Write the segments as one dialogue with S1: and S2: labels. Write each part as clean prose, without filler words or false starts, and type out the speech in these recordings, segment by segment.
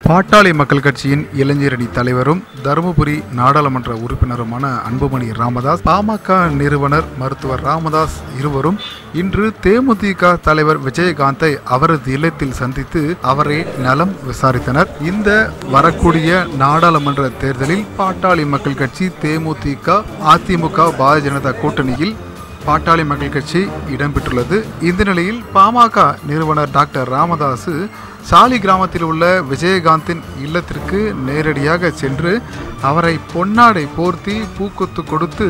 S1: பாட்டாளி மக்கள் கட்சியின் இளைஞரணி தலைவரும் தருமபுரி நாடாளுமன்ற உறுப்பினருமான அன்புமணி ராமதாஸ், பாமக நிறுவனர் மருத்துவர் ராமதாஸ் இருவரும் இன்று தேமுதிக தலைவர் விஜயகாந்தை அவரது இல்லத்தில் சந்தித்து அவரை நலம் விசாரித்தனர். இந்த வரக்கூடிய நாடாளுமன்ற தேர்தலில் பாட்டாளி மக்கள் கட்சி, தேமுதிக, அதிமுக, பாரதிய ஜனதா கூட்டணியில் பாட்டாளி மக்கள் கட்சி இடம்பெற்றுள்ளது. இந்த நிலையில் பாமக நிறுவனர் டாக்டர் ராமதாஸ் சாலி கிராமத்தில் உள்ள விஜயகாந்தின் இல்லத்திற்கு நேரடியாக சென்று அவரை பொன்னாடை போர்த்தி பூக்கொத்து கொடுத்து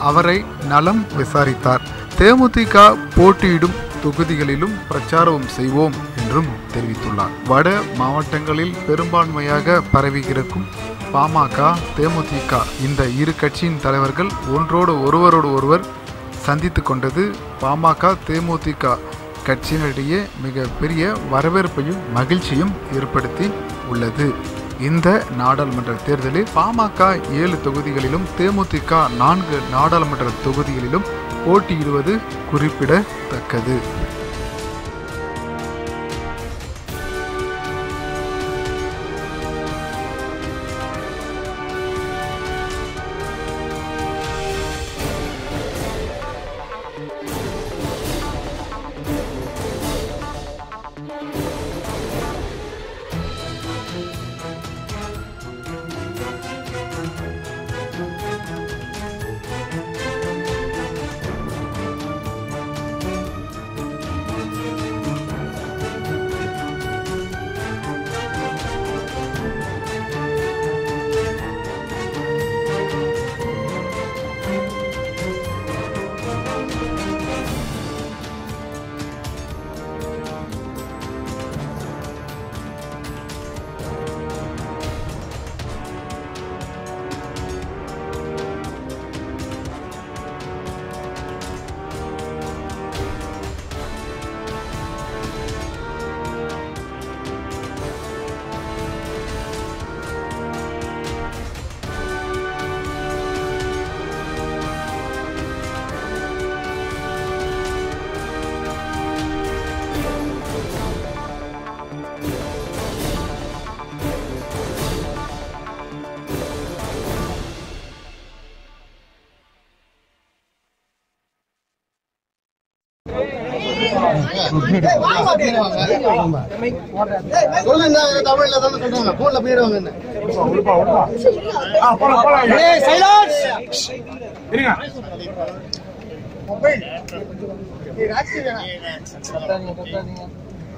S1: அவரை நலம் விசாரித்தார். தேமுதிக போட்டியிடும் தொகுதிகளிலும் பிரச்சாரம் செய்வோம் என்றும் தெரிவித்துள்ளார். வட மாவட்டங்களில் பெரும்பான்மையாக பரவி இருக்கும் பாமக, தேமுதிக இந்த இரு கட்சியின் தலைவர்கள் ஒன்றோடு ஒருவர் சந்தித்து கொண்டது பாமக, தேமுதிக கட்சியினரிடையே மிக பெரிய வரவேற்பையும் மகிழ்ச்சியும் ஏற்படுத்தி உள்ளது. இந்த நாடாளுமன்ற தேர்தலில் பாமக 7 தொகுதிகளிலும், தேமுதிக 4 நாடாளுமன்ற தொகுதிகளிலும் போட்டியிடுவது குறிப்பிடத்தக்கது.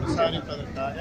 S2: விசாரிப்பதற்காக